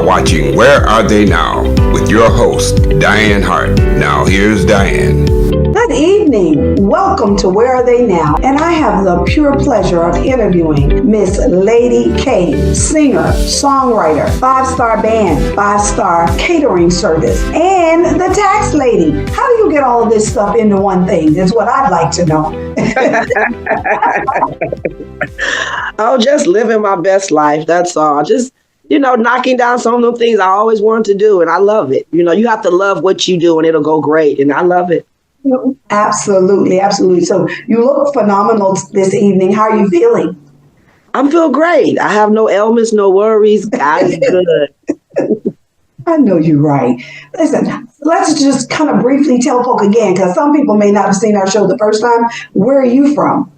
are watching Where Are They Now with your host, Dianne Hart. Now here's Dianne. Good evening. Welcome to Where Are They Now? And I have the pure pleasure of interviewing Miss Lady K, singer, songwriter, 5-star band, 5-star catering service, and the tax lady. How do you get all of this stuff into one thing? That's what I'd like to know. Oh, just living my best life. That's all. Just, knocking down some of the things I always wanted to do. And I love it. You have to love what you do and it'll go great. And I love it. Absolutely. Absolutely. So you look phenomenal this evening. How are you feeling? I'm feeling great. I have no ailments, no worries. God is good. I know you're right. Listen, let's just kind of briefly tell folk again, because some people may not have seen our show the first time. Where are you from?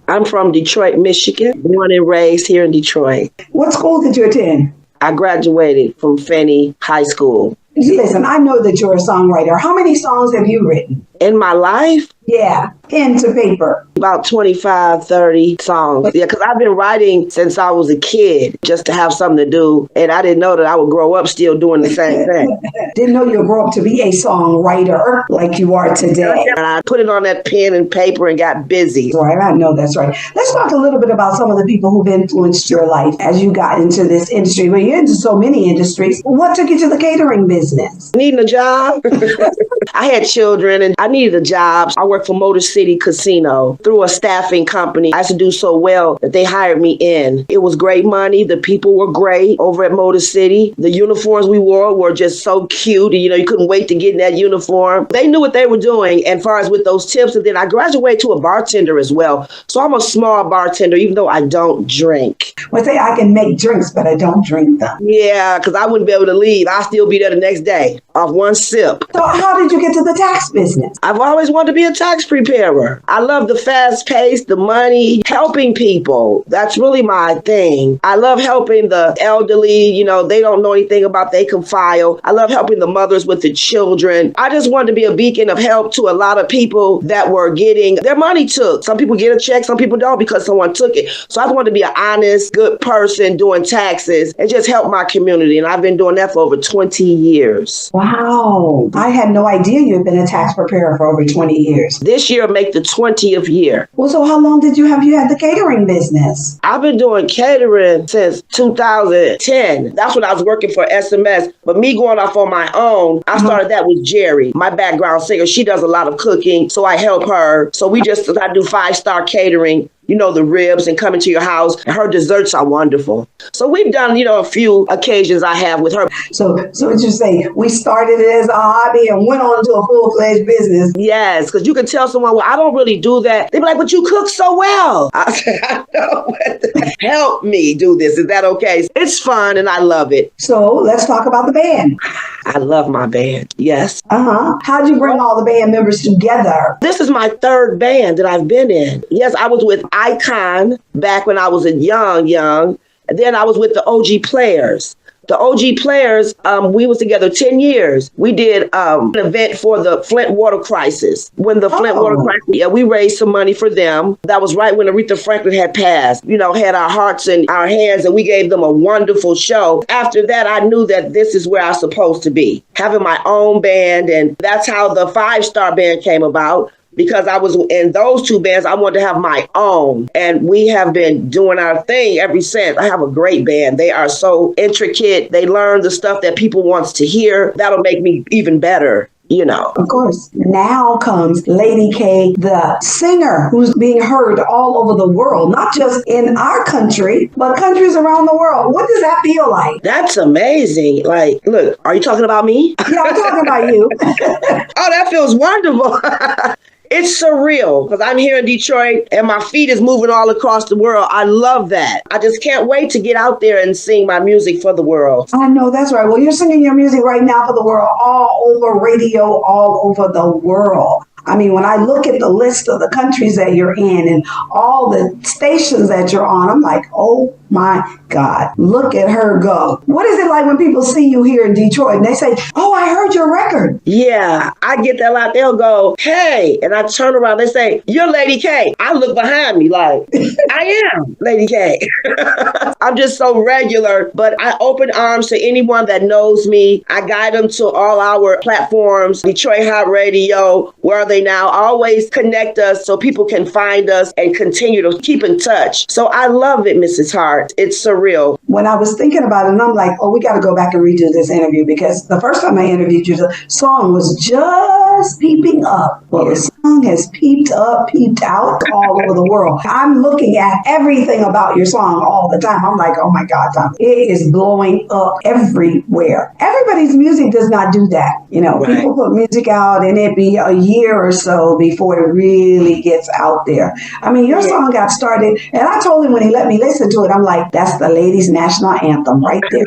I'm from Detroit, Michigan, born and raised here in Detroit. What school did you attend? I graduated from Finney High School. Listen, I know that you're a songwriter. How many songs have you written? In my life? Yeah, pen to paper. About 25, 30 songs. Yeah, because I've been writing since I was a kid just to have something to do. And I didn't know that I would grow up still doing the same thing. Didn't know you'd grow up to be a songwriter like you are today. And I put it on that pen and paper and got busy. Right, I know that's right. Let's talk a little bit about some of the people who've influenced your life as you got into this industry. Well, you're into so many industries. What took you to the catering business? Needing a job. I had children and I needed a job. I worked for Motor City Casino through a staffing company. I used to do so well that they hired me in. It was great money. The people were great over at Motor City. The uniforms we wore were just so cute. And, you couldn't wait to get in that uniform. They knew what they were doing as far as with those tips. And then I graduated to a bartender as well. So I'm a small bartender, even though I don't drink. Well, say I can make drinks, but I don't drink them. Yeah, because I wouldn't be able to leave. I'll still be there the next day off one sip. So how did you get to the tax business? I've always wanted to be a tax preparer. I love the fast pace, the money, helping people. That's really my thing. I love helping the elderly. They don't know anything about they can file. I love helping the mothers with the children. I just wanted to be a beacon of help to a lot of people that were getting their money took. Some people get a check, some people don't because someone took it. So I just wanted to be an honest, good person doing taxes and just help my community. And I've been doing that for over 20 years. Wow. I had no idea you had been a tax preparer for over 20 years. This year make the 20th year. Well, so how long did you had the catering business? I've been doing catering since 2010. That's when I was working for SMS. But me going off on my own, I started that with Jerry, my background singer. She does a lot of cooking, so I help her. So I do 5-star catering. The ribs and coming to your house. And her desserts are wonderful. So we've done, a few occasions I have with her. So what you say, we started it as a hobby and went on to a full-fledged business. Yes, because you can tell someone, well, I don't really do that. They'd be like, but you cook so well. I said, I know. Help me do this. Is that okay? It's fun and I love it. So let's talk about the band. I love my band. Yes. How'd you bring all the band members together? This is my third band that I've been in. Yes, I was with Icon back when I was a young. And then I was with the OG Players. The OG Players, we was together 10 years. We did an event for the Flint water crisis. When the Flint water crisis, we raised some money for them. That was right when Aretha Franklin had passed. Had our hearts in our hands and we gave them a wonderful show. After that, I knew that this is where I was supposed to be, having my own band. And that's how the 5-star band came about. Because I was in those two bands, I wanted to have my own. And we have been doing our thing ever since. I have a great band. They are so intricate. They learn the stuff that people want to hear. That'll make me even better. Of course. Now comes Lady K, the singer who's being heard all over the world, not just in our country, but countries around the world. What does that feel like? That's amazing. Like, look, are you talking about me? Yeah, I'm talking about you. Oh, that feels wonderful. It's surreal because I'm here in Detroit and my feet is moving all across the world. I love that. I just can't wait to get out there and sing my music for the world. I know, that's right. Well, you're singing your music right now for the world, all over radio, all over the world. I mean, when I look at the list of the countries that you're in and all the stations that you're on, I'm like, oh My God, look at her go. What is it like when people see you here in Detroit and they say, oh, I heard your record? Yeah, I get that a lot. They'll go, hey, and I turn around, they say, you're Lady K. I look behind me like, I am Lady K. I'm just so regular, but I open arms to anyone that knows me. I guide them to all our platforms, Detroit Hot Radio, Where Are They Now? Always connect us so people can find us and continue to keep in touch. So I love it, Mrs. Hart. It's surreal. When I was thinking about it, and I'm like, oh, we got to go back and redo this interview, because the first time I interviewed you, the song was just peeping up. Well, the song has peeped up, peeped out all over the world. I'm looking at everything about your song all the time. I'm like, oh my God, Tom, it is blowing up everywhere. Everybody's music does not do that. Right. People put music out and it be a year or so before it really gets out there. I mean, your song got started, and I told him when he let me listen to it, I'm like, that's the ladies' national anthem right there.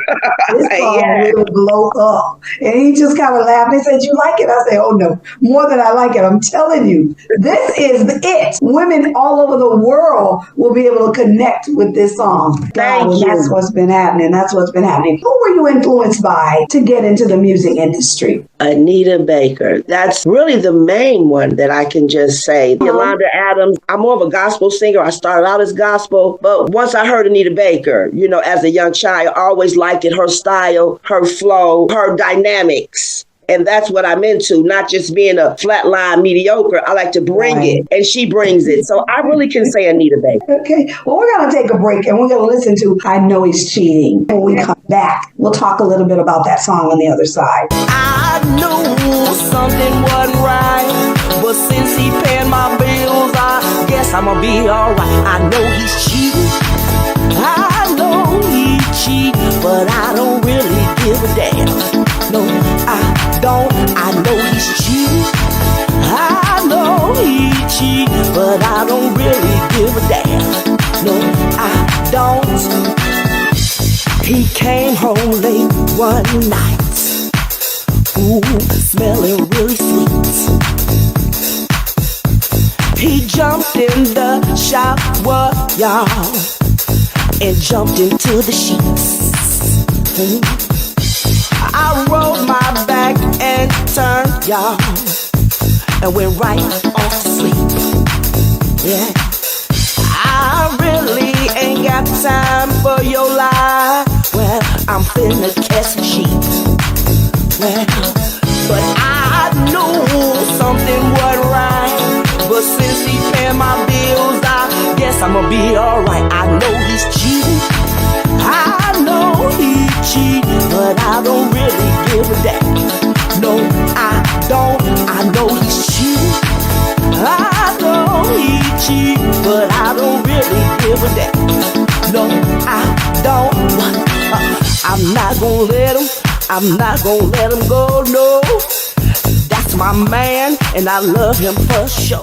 This song will blow up. And he just kind of laughed. He said, you like it? I said, oh no, more than I like it. I'm telling you, this is it. Women all over the world will be able to connect with this song. Thank you. That's what's been happening. That's what's been happening. Who were you influenced by to get into the music industry? Anita Baker. That's really the main one that I can just say. Yolanda Adams. I'm more of a gospel singer. I started out as gospel, but once I heard Anita Baker, as a young child, I always liked it, her style, her flow, her dynamics. And that's what I'm into, not just being a flatline mediocre. I like to bring it, and she brings it. So I really can say Anita Baker. Okay. Well, we're going to take a break, and we're going to listen to I Know He's Cheating. When we come back, we'll talk a little bit about that song on the other side. I knew something wasn't right, but since he paid my bills, I guess I'ma be alright. I know he's cheating. I know he cheat, but I don't really give a damn. No, I don't. I know he's cheating. I know he cheat, but I don't really give a damn. No, I don't. He came home late one night, ooh, smelling really sweet. He jumped in the shower, y'all, and jumped into the sheets. I rolled my back and turned, y'all, and went right off to sleep. Yeah, I really ain't got time for your lie. Well, I'm finna catch some sheep. Well, but I knew something wasn't right. But since he paid my bills, I guess I'ma be alright. I know he's cheating. I know he cheat, but I don't really give a damn. No, I don't. I know he's cheating. I know he cheat, but I don't really give a damn. No, I don't. I'm not gonna let him. I'm not gonna let him go. No, that's my man, and I love him for sure.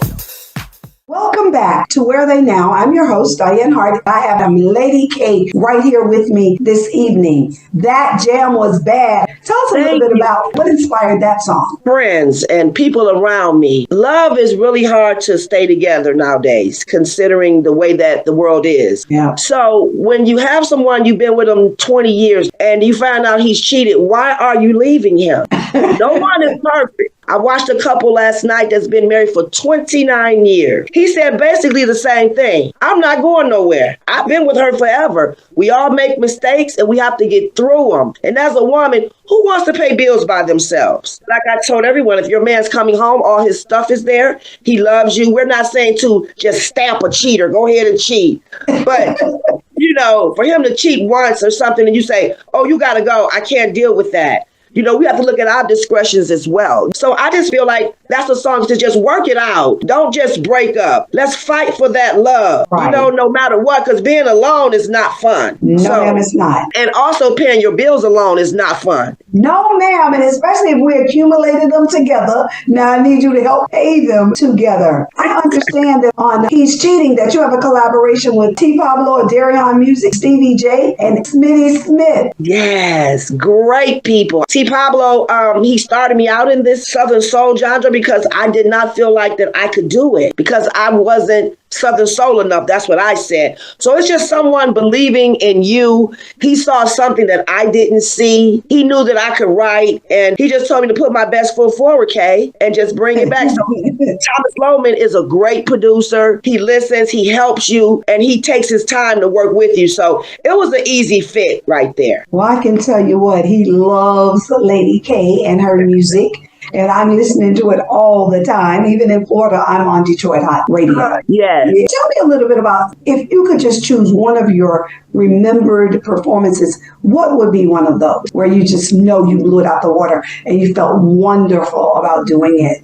Welcome back to Where Are They Now? I'm your host, Dianne Hart. I have Lady K right here with me this evening. That jam was bad. Tell us a little bit about what inspired that song. Friends and people around me. Love is really hard to stay together nowadays, considering the way that the world is. Yeah. So when you have someone, you've been with them 20 years, and you find out he's cheated, why are you leaving him? No one is perfect. I watched a couple last night that's been married for 29 years. He said basically the same thing. I'm not going nowhere. I've been with her forever. We all make mistakes and we have to get through them. And as a woman, who wants to pay bills by themselves? Like I told everyone, if your man's coming home, all his stuff is there. He loves you. We're not saying to just stamp a cheater. Go ahead and cheat. But for him to cheat once or something and you say, oh, you got to go. I can't deal with that. We have to look at our discretions as well. So I just feel like that's a song to just work it out. Don't just break up. Let's fight for that love, right. No matter what, because being alone is not fun. No, ma'am, it's not. And also paying your bills alone is not fun. No, ma'am. And especially if we accumulated them together. Now I need you to help pay them together. I understand that on He's Cheating that you have a collaboration with T. Pablo and Darion Music, Stevie J, and Smitty Smith. Yes, great people. T. Pablo, he started me out in this Southern soul genre because I did not feel like that I could do it because I wasn't Southern soul enough. That's what I said. So it's just someone believing in you. He saw something that I didn't see. He knew that I could write, and he just told me to put my best foot forward, Kay, and just bring it back. So Thomas Loman is a great producer. He listens, he helps you, and he takes his time to work with you. So it was an easy fit right there. Well, I can tell you what, he loves Lady K and her music. And I'm listening to it all the time. Even in Florida, I'm on Detroit Hot Radio. Yes. Tell me a little bit about, if you could just choose one of your remembered performances, what would be one of those where you just know you blew it out the water and you felt wonderful about doing it?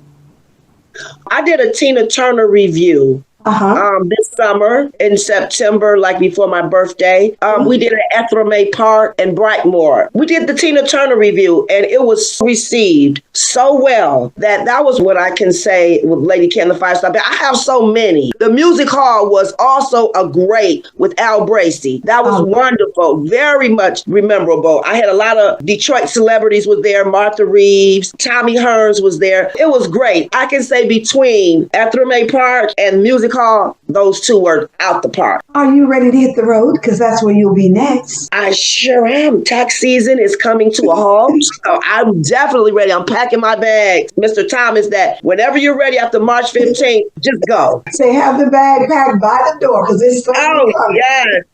I did a Tina Turner review. This summer in September, like before my birthday, we did it at Ethramay Park in Brightmoor. We did the Tina Turner review, and it was received so well that was what I can say with Lady K and the 5-Star Band. I have so many. The music hall was also a great with Al Bracey. That was wonderful, very much memorable. I had a lot of Detroit celebrities was there. Martha Reeves, Tommy Hearns was there. It was great. I can say between Ethramay Park and music hall, those two were out the park. Are you ready to hit the road? Because that's where you'll be next. I sure am. Tax season is coming to a halt. So I'm definitely ready. I'm packing my bags. Mr. Thomas, that whenever you're ready after March 15th, just go. Say, have the bag packed by the door because it's coming. Yes.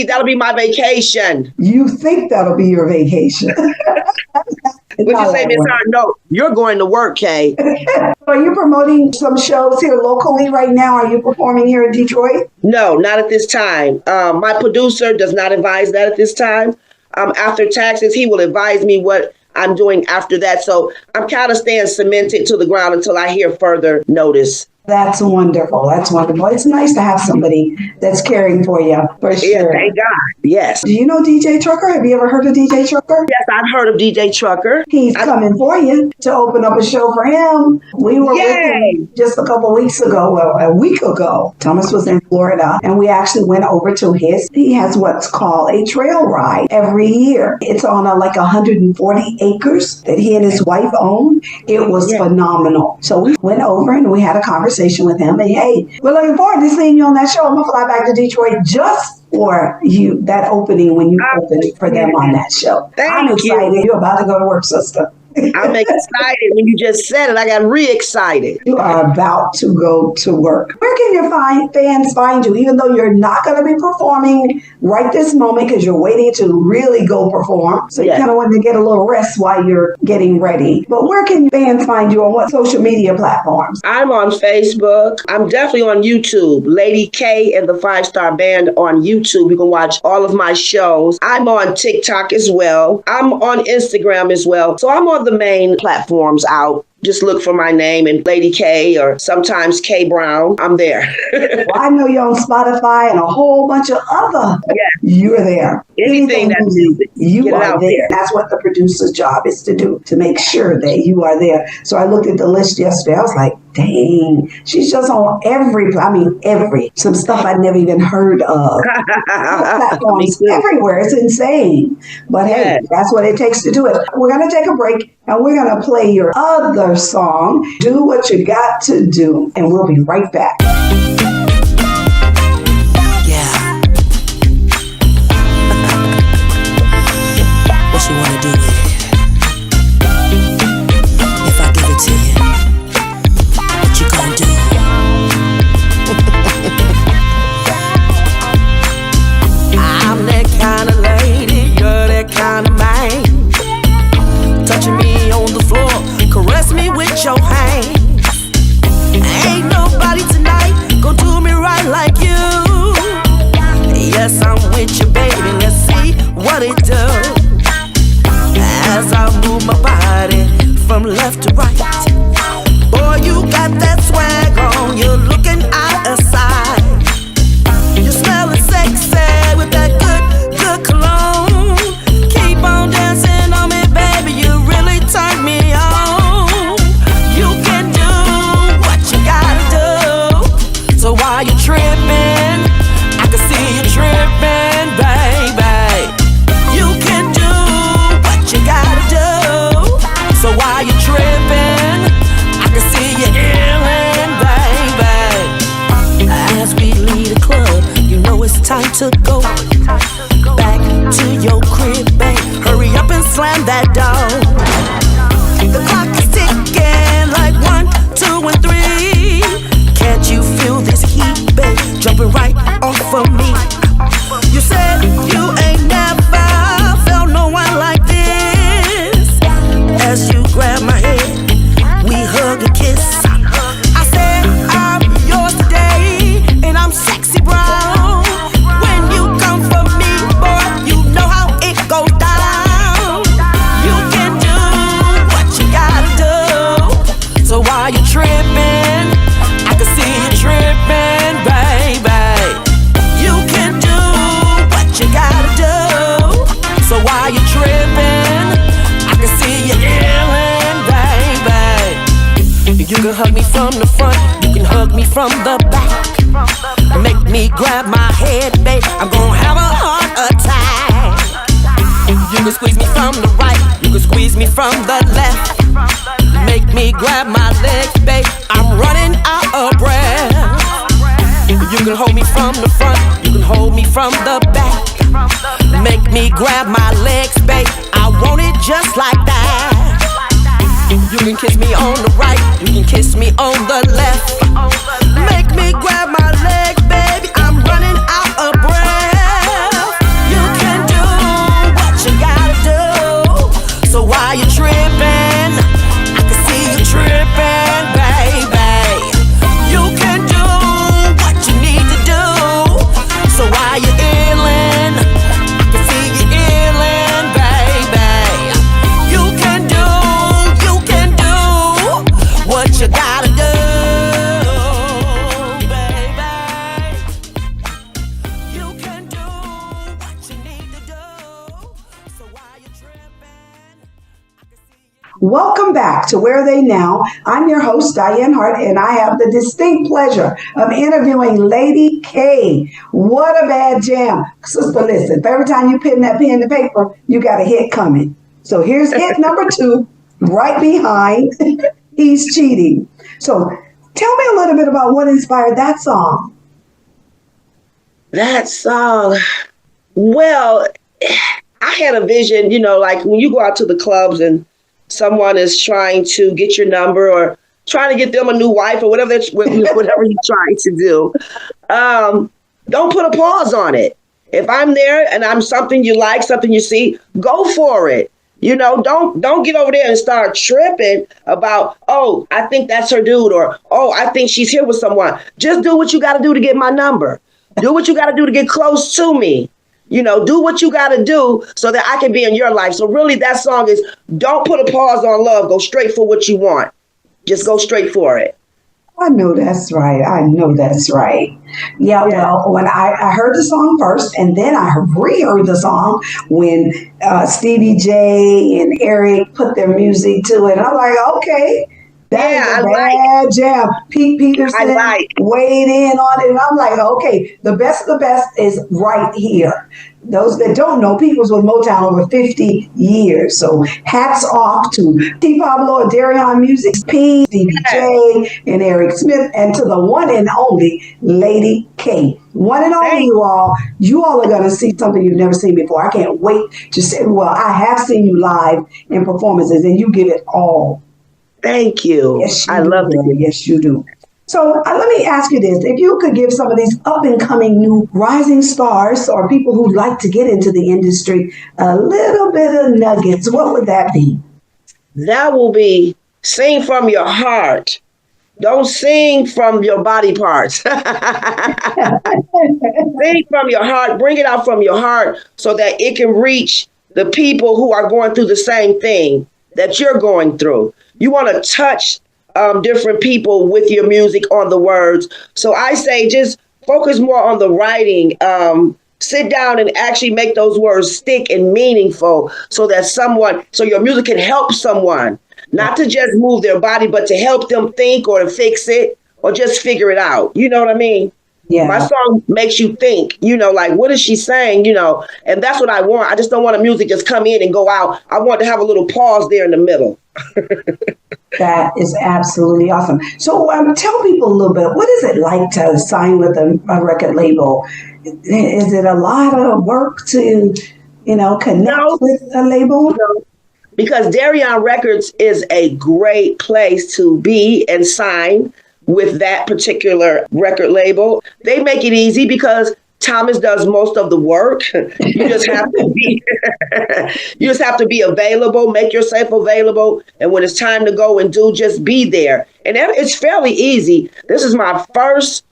That'll be my vacation. You think that'll be your vacation. Would you say, Miss Hart? No, you're going to work, Kay. Are you promoting some shows here locally right now? Are you performing here in Detroit? No, not at this time. My producer does not advise that at this time. After taxes, he will advise me what I'm doing after that. So I'm kind of staying cemented to the ground until I hear further notice. That's wonderful. That's wonderful. It's nice to have somebody that's caring for you, for sure. Yeah, thank God. Yes. Do you know DJ Trucker? Have you ever heard of DJ Trucker? Yes, I've heard of DJ Trucker. He's coming for you to open up a show for him. We were with him just a couple weeks ago, well, a week ago. Thomas was in Florida, and we actually went over to he has what's called a trail ride every year. It's on like 140 acres that he and his wife own. It was phenomenal. So we went over and we had a conversation with him, and hey, we're looking forward to seeing you on that show. I'm gonna fly back to Detroit just for you, that opening when you open for them on that show. I'm excited. You're about to go to work, sister. I'm excited. When you just said it, I got re-excited. You are about to go to work. Where can your fans find you, even though you're not going to be performing right this moment because you're waiting to really go perform? So you kind of want to get a little rest while you're getting ready. But where can fans find you on what social media platforms? I'm on Facebook. I'm definitely on YouTube. Lady K and the 5-Star Band on YouTube. You can watch all of my shows. I'm on TikTok as well. I'm on Instagram as well. So I'm on the main platforms out. Just look for my name and Lady K or sometimes K Brown. I'm there. Well, I know you're on Spotify and a whole bunch of other. You're there. Anything that's music. You are there. That's what the producer's job is to do, to make sure that you are there. So I looked at the list yesterday. I was like, dang, she's just on every, some stuff I'd never even heard of. Platforms everywhere. It's insane. But hey, that's what it takes to do it. We're going to take a break and we're going to play your other song, Do What You Got to Do. And we'll be right back. What you wanna do with it? If I give it to you, what you gonna do? I'm that kind of lady, you're that kind of man. Touching me on the floor, caress me with your hands. Ain't nobody tonight your crib, babe. Hurry up and slam that door. The clock is ticking like 1, 2, and 3. Can't you feel this heat, babe, jumping right off of me? You said you ain't never felt no one like this. As you grab my head, we hug and kiss. I said I'm yours today, and I'm sexy brown. When you come for me, boy, you know how it goes down. You can do what you gotta do. So while you tripping, I can see you tripping, baby. You can do what you gotta do. So while you tripping, I can see you yelling, baby. You can hug me from the front, you can hug me from the back. Make me grab my head, babe, I'm gonna have a heart attack. You can squeeze me from the right, you can squeeze me from the left. Make me grab my legs, babe, I'm running out of breath. You can hold me from the front, you can hold me from the back. Make me grab my legs, babe, I want it just like that. You can kiss me on the right, you can kiss me on the left. Make me grab my legs, baby, I'm running out of breath. You can do what you gotta do. So while you're tripping, I can see you tripping, baby. You can do what you need to do. So while you're illin', I can see you illin', baby. You can do what you gotta do, baby. You can do what you need to do. So while you're tripping, I can see you. Welcome back to Where Are They Now? I'm your host, Dianne Hart, and I have the distinct pleasure of interviewing Lady K. What a bad jam. Sister, listen, if every time you pin that pen to paper, you got a hit coming. So here's hit number 2, right behind He's Cheating. So tell me a little bit about what inspired that song. That song, well, I had a vision, like when you go out to the clubs and someone is trying to get your number or trying to get them a new wife or whatever whatever you're trying to do. Don't put a pause on it. If I'm there and I'm something you like, something you see, go for it. Don't get over there and start tripping about, oh, I think that's her dude, or, oh, I think she's here with someone. Just do what you got to do to get my number. Do what you got to do to get close to me. Do what you got to do so that I can be in your life. So really that song is, don't put a pause on love. Go straight for what you want. Just go straight for it. I know that's right. Yeah, well, when I heard the song first, and then I reheard the song when Stevie J and Eric put their music to it. I'm like, okay, that's a bad jam. Pete Peterson weighed in on it, and I'm like, okay, the best of the best is right here. Those that don't know, Pete was with Motown over 50 years. So hats off to T. Pablo and Darion Music, Pete, Stevie J, and Eric Smith, and to the one and only Lady K. One and only, you all are going to see something you've never seen before. I can't wait to say, well, I have seen you live in performances, and you give it all. Thank you. Yes, I love it. Yes, you do. So let me ask you this. If you could give some of these up-and-coming new rising stars or people who'd like to get into the industry a little bit of nuggets, what would that be? That will be sing from your heart. Don't sing from your body parts. Sing from your heart. Bring it out from your heart so that it can reach the people who are going through the same thing that you're going through. You want to touch different people with your music on the words. So I say just focus more on the writing. Sit down and actually make those words stick and meaningful so your music can help someone, not to just move their body, but to help them think or to fix it or just figure it out. You know what I mean? Yeah. My song makes you think, like, what is she saying? And that's what I want. I just don't want a music just come in and go out. I want to have a little pause there in the middle. That is absolutely awesome. So tell people a little bit, what is it like to sign with a record label? Is it a lot of work to connect No. with a label? No. Because Dianne Records is a great place to be and sign with that particular record label. They make it easy because Thomas does most of the work. You just have to be you just have to be available, make yourself available, and when it's time to go and do, just be there. And it's fairly easy. This is my first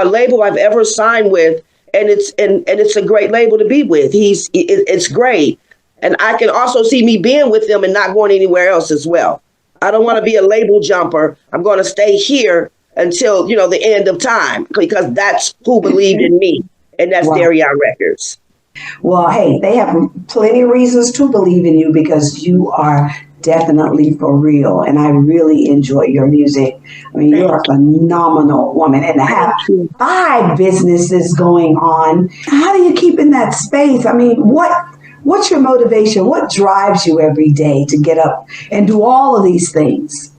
label I've ever signed with, and it's a great label to be with. It's great. And I can also see me being with them and not going anywhere else as well. I don't want to be a label jumper. I'm going to stay here until, the end of time, because that's who believed in me. And that's Dianne Records. Well, hey, they have plenty of reasons to believe in you because you are definitely for real. And I really enjoy your music. I mean, you're a phenomenal woman. And to have 5 businesses going on, how do you keep in that space? I mean, what's your motivation? What drives you every day to get up and do all of these things?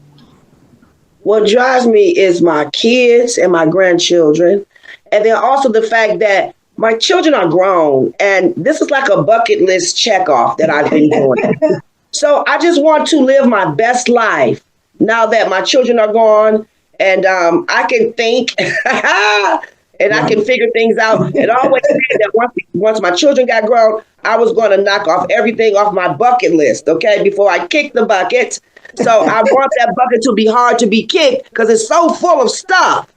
What drives me is my kids and my grandchildren. And then also the fact that my children are grown. And this is like a bucket list check off that I've been doing. So I just want to live my best life now that my children are gone. And I can think and I can figure things out. And I always said that once my children got grown, I was going to knock off everything off my bucket list, okay, before I kick the bucket. So I want that bucket to be hard to be kicked because it's so full of stuff.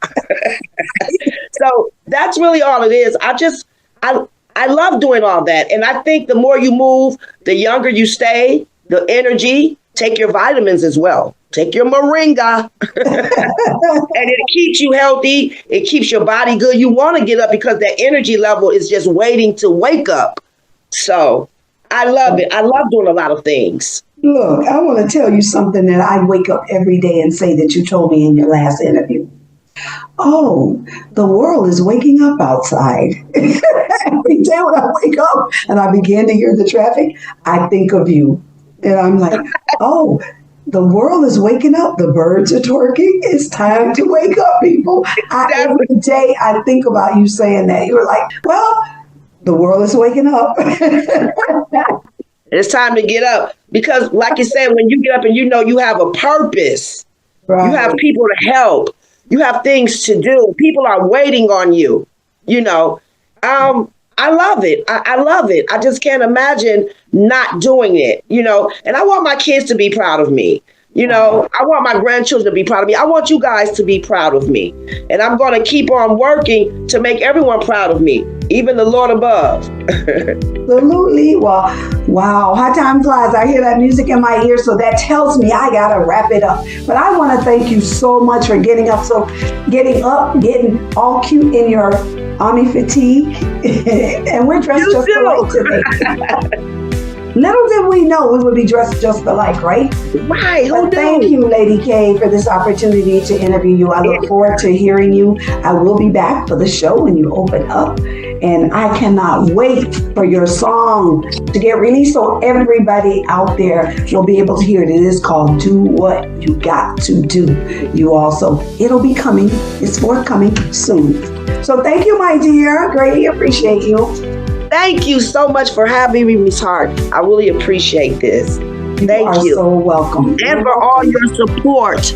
So that's really all it is. I love doing all that. And I think the more you move, the younger you stay, the energy. Take your vitamins as well. Take your moringa. And it keeps you healthy. It keeps your body good. You want to get up because that energy level is just waiting to wake up. So I love it. I love doing a lot of things. Look, I want to tell you something that I wake up every day and say that you told me in your last interview. Oh, the world is waking up outside. Every day when I wake up and I begin to hear the traffic, I think of you. And I'm like, oh, the world is waking up. The birds are twerking. It's time to wake up, people. Every day I think about you saying that. You were like, well, the world is waking up. It's time to get up because, like you said, when you get up and you have a purpose, you have people to help, you have things to do. People are waiting on you. I love it. I love it. I just can't imagine not doing it. And I want my kids to be proud of me. I want my grandchildren to be proud of me. I want you guys to be proud of me. And I'm going to keep on working to make everyone proud of me, even the Lord above. Absolutely. Well, wow. How time flies. I hear that music in my ear, so that tells me I got to wrap it up. But I want to thank you so much for getting up, getting all cute in your army fatigue. And we're dressed just alike today. Little did we know we would be dressed just alike, right? Right. But thank you, Lady K, for this opportunity to interview you. I look forward to hearing you. I will be back for the show when you open up. And I cannot wait for your song to get released so everybody out there will be able to hear it. It is called Do What You Got to Do. You also, it'll be coming. It's forthcoming soon. So thank you, my dear. Greatly appreciate you. Thank you so much for having me, Miss Hart. I really appreciate this. Thank you. You are so welcome. And for all your support.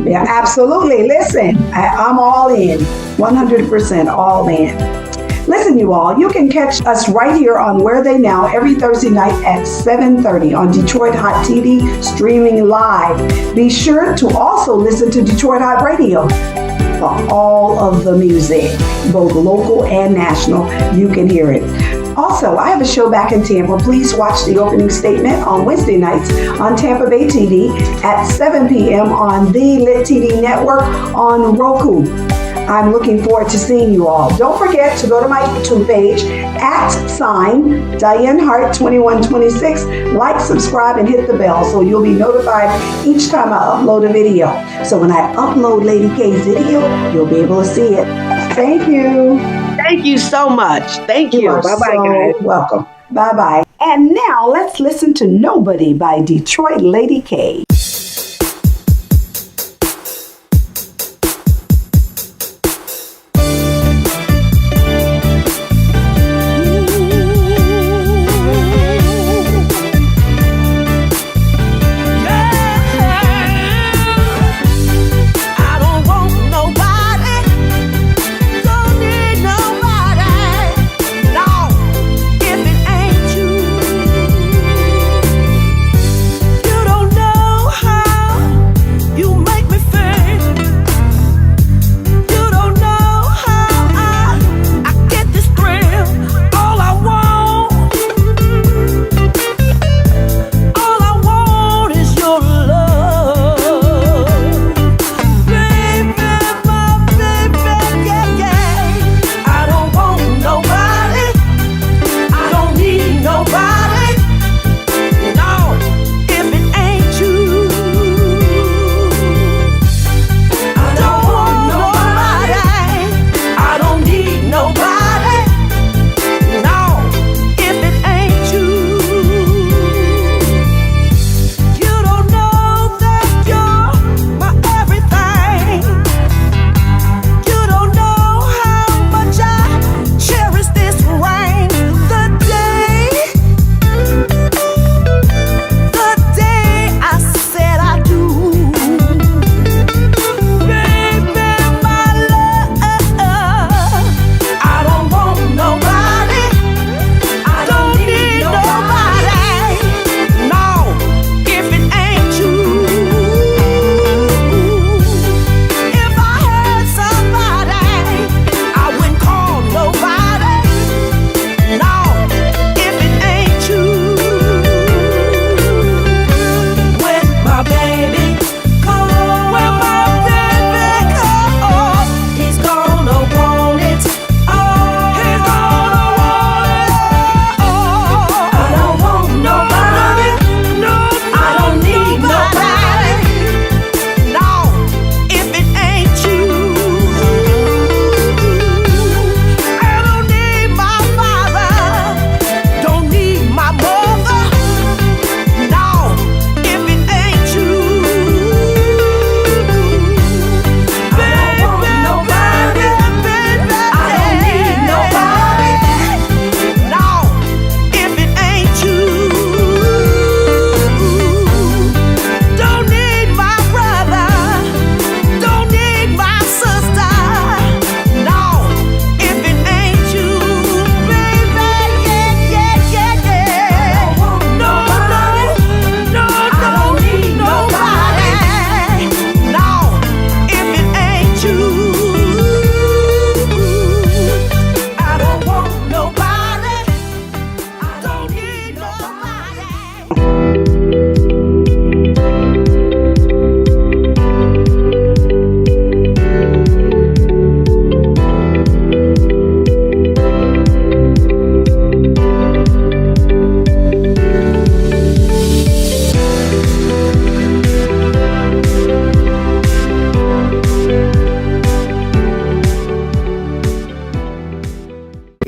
Yeah, absolutely. Listen, I'm all in. 100% all in. Listen, you all, you can catch us right here on Where They Now every Thursday night at 7:30 on Detroit Hot TV, streaming live. Be sure to also listen to Detroit Hot Radio for all of the music, both local and national. You can hear it. Also, I have a show back in Tampa. Please watch the opening statement on Wednesday nights on Tampa Bay TV at 7 p.m. on the Lit TV network on Roku. I'm looking forward to seeing you all. Don't forget to go to my YouTube page at Dianne Hart 2126. Like, subscribe, and hit the bell so you'll be notified each time I upload a video. So when I upload Lady K's video, you'll be able to see it. Thank you. Thank you so much. Thank you. Bye-bye, guys. Welcome. Bye-bye. And now let's listen to Nobody by Detroit Lady K.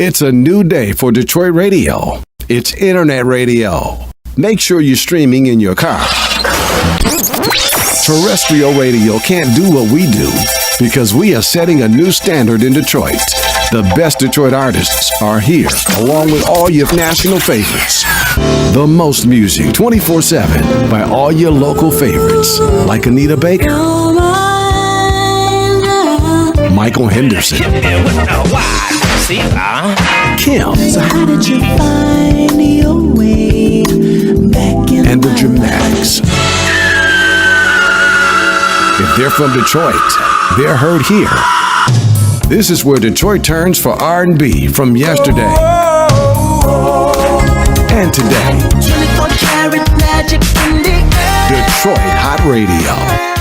It's a new day for Detroit radio. It's internet radio. Make sure you're streaming in your car. Terrestrial radio can't do what we do because we are setting a new standard in Detroit. The best Detroit artists are here, along with all your national favorites. The most music 24/7 by all your local favorites, like Anita Baker, Michael Henderson, Kim, So how did you find your way back in and the Dramatics. If they're from Detroit, they're heard here. This is where Detroit turns for R&B from yesterday and today. 24 karat magic in the air. Detroit Hot Radio.